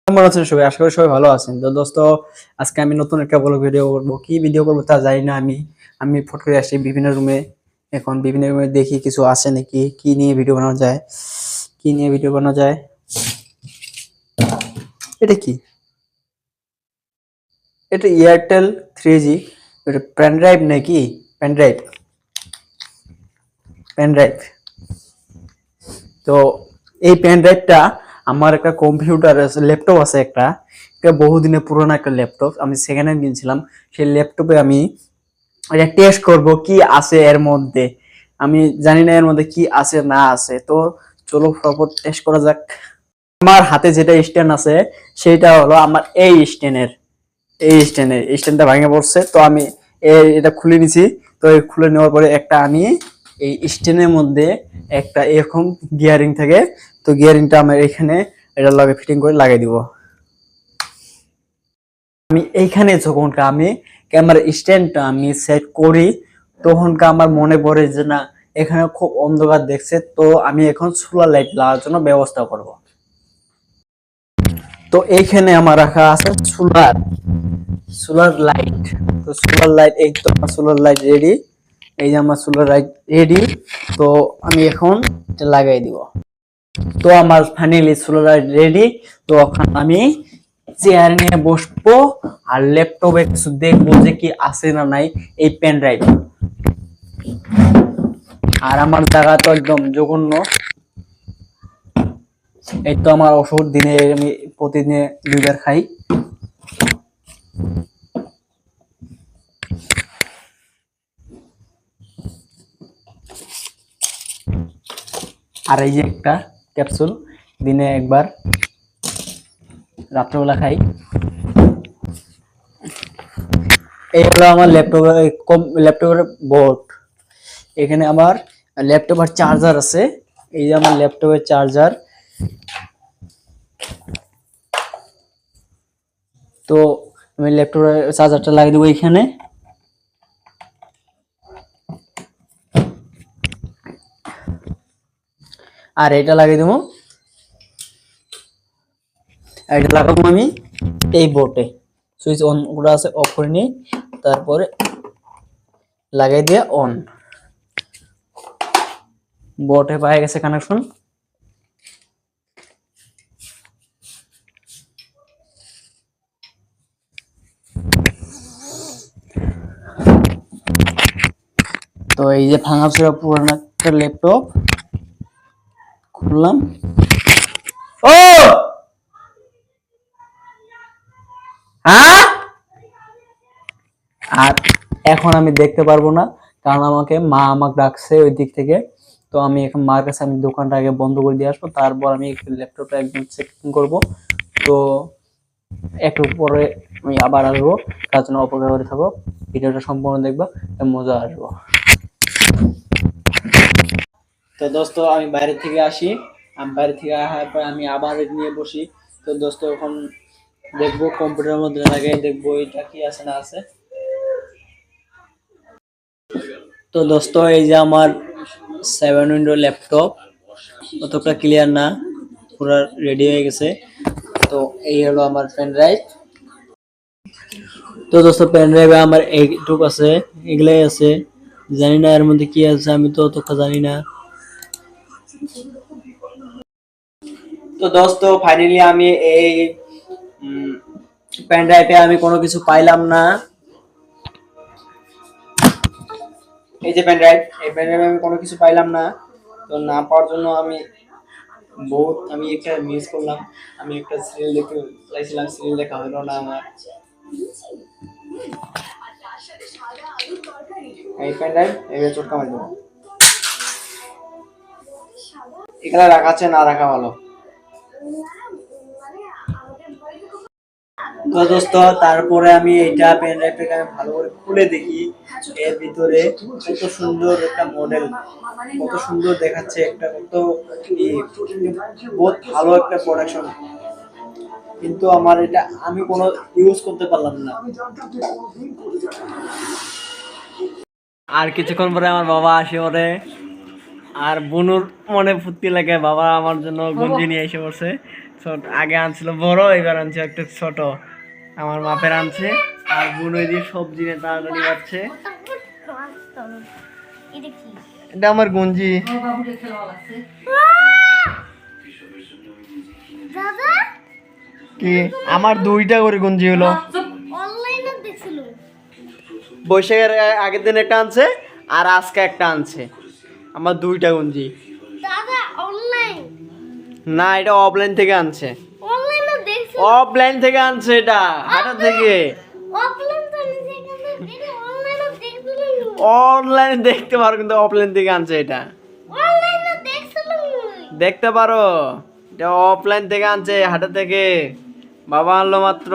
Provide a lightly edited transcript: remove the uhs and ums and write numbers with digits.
কেমন আছেন সবাই? আশা করি সবাই ভালো আছেন। তো দোস্ত, আজকে আমি নতুন একটা ব্লগ ভিডিও করব। কি ভিডিও করব তা জানি না আমি। আমি ফট করে আসি বিভিন্ন রুমে। এখন বিভিন্ন রুমে দেখি কিছু আছে নাকি, কি নিয়ে ভিডিও বানানো যায়, কি নিয়ে ভিডিও বানানো যায়। এটা কি? এটা এয়ারটেল 3G। এটা পেন ড্রাইভ নাকি? Pen drive, pen drive. তো এই পেন ড্রাইভটা আমার একটা কম্পিউটার আছে, ল্যাপটপ আছে একটা। এটা বহুদিনের পুরনো একটা ল্যাপটপ, আমি সেকেন্ড হ্যান্ড কিনছিলাম। সেই ল্যাপটপে আমি এটা টেস্ট করব কি আছে এর মধ্যে। আমি জানি না এর মধ্যে কি আছে না আছে। তো চলো ফটাফট টেস্ট করা যাক। আমার হাতে যেটা স্ট্যান্ড আছে সেটা হলো আমার এই স্ট্যান্ডটা ভেঙে পড়ছে। তো আমি এটা খুলে নিছি। তো এই খুলে নেওয়ার পরে একটা আমি এই স্ট্যান্ডের মধ্যে একটা এরকম গিয়ারিং থাকে। তো গিয়ারিংটা আমার এখানে এটা লাগে ফিটিং করে লাগিয়ে দিব। আমি এইখানে যখন আমি ক্যামেরা স্ট্যান্ডটা আমি সেট করি তখন আমার মনে পড়ে যে না, এখানে খুব অন্ধকার দেখছে। তো আমি এখন সোলার লাইট লাগার জন্য ব্যবস্থা করব। তো এইখানে আমার রাখা আছে সোলার সোলার লাইট। তো সোলার লাইট, এই তো আমার সোলার লাইট রেডি। এই যে আমার সোলার লাইট রেডি। তো আমি এখন এটা লাগাই দিব। তো আমার ফাইনালি সোলার লাইট রেডি। তো এখন আমি চেয়ার নিয়ে বসবো আর ল্যাপটপে কিছু দেখবো যে কি আছে না নাই এই পেন ড্রাইভ। আর আমার জায়গা তো একদম জঘন্য। এই তো আমার ওষুধ দিনে আমি প্রতিদিনে 2 বার খাই। আর এই যে একটা ক্যাপসুল দিনে 1 বার, রাত্রেবেলা খাই। এই হলো আমার ল্যাপটপের বোর্ড। এখানে আমার ল্যাপটপের চার্জার আছে। এই যে আমার ল্যাপটপের চার্জার। তো আমি ল্যাপটপের চার্জারটা লাগিয়ে দেবো এখানে। আর এটা লাগিয়ে দেবো, এটা লাগাবো আমি এই বোর্ডে। সুইচ অন করা আছে, অফ করে নিই, তারপরে লাগাই দিয়ে অন। বোর্ডে পাওয়া গেছে কানেকশন। তো এই যে ভাঙা ছিল পুরানো একটা ল্যাপটপ, খুললাম। ও হ্যাঁ, আর এখন আমি দেখতে পারবো না, কারণ আমাকে ডাকছে ওই দিক থেকে। তো আমি এখন মার কাছে আমি দোকানটা আগে বন্ধ করে দিয়ে আসবো, তারপর আমি ল্যাপটপটা একদম চেকিং করবো। তো একটু পরে আমি আবার আসবো, তার জন্য অপেক্ষা করে থাকো। ভিডিওটা সম্পূর্ণ দেখবা, মজা আসবো। তো দোস্ত, আমি বাইরে থেকে আসি। আমি বাইরে থেকে আসার পর আমি আবার নিয়ে বসি। তো দোস্ত এখন দেখবো কম্পিউটারের মধ্যে লাগাই দেখবো এটা কি আছে না আছে। তো দোস্ত, এই যে আমার 7 উইন্ডো ল্যাপটপ, অতটা ক্লিয়ার না, পুরো রেডি হয়ে গেছে। তো এই হলো আমার পেন ড্রাইভ। তো দোস্ত, পেন ড্রাইভে আমার এইটুক আছে, এগুলাই আছে। জানি না এর মধ্যে কি আছে, আমি তো অতটা জানি না। তো দোস্ত, ফাইনালি আমি এই পেন ড্রাইভে আমি কোনো কিছু পাইলাম না। এই যে পেন ড্রাইভ, এই পেন ড্রাইভে আমি কোনো কিছু পাইলাম না। তো না পাওয়ার জন্য আমি একটা মিস করলাম। আমি একটা সিরিয়াল দেখতে চাইছিলাম, সিরিয়াল দেখা হলো না আমার। এই পেন ড্রাইভ এবার চটকা মারি দেবো। এখানে রাখা আছে না রাখা ভালো। তো দোস্ত, তারপরে আমি এইটা পেন ড্রাইভটাকে আমি ভালো করে খুলে দেখি। এর ভিতরে কত সুন্দর একটা মডেল, কত সুন্দর দেখাচ্ছে, একটা কত বহুত ভালো একটা প্রোডাকশন। কিন্তু আমার এটা আমি কোনো ইউজ করতে পারলাম না। আর কিছুক্ষণ পরে আমার বাবা আসে ওরে, আর বনুর মনে ফুর্তি লাগে, বাবা আমার জন্য গঞ্জি নিয়ে এসে পড়ছে। ছোট আগে আনছিল বড়, এবার আনছে একটু ছোট। আমার মাপের আনছে। আর বোন ওই দিয়ে সবজি নিয়ে তাড়াতাড়ি যাচ্ছে। এটা আমার গঞ্জি। কি আমার 2টা করে গঞ্জি হলো। বৈশাখের আগের দিন একটা আনছে আর আজকে একটা আনছে। আমার 2টা গঞ্জি। না, এটা অফলাইন থেকে আনছে। অফলাইন থেকে আনছে, এটা হাটা থেকে। অনলাইনে দেখতে পারো, কিন্তু অফলাইন থেকে আনছে এটা। দেখতে পারো, এটা অফলাইন থেকে আনছে, হাটা থেকে। বাবা আনলো মাত্র।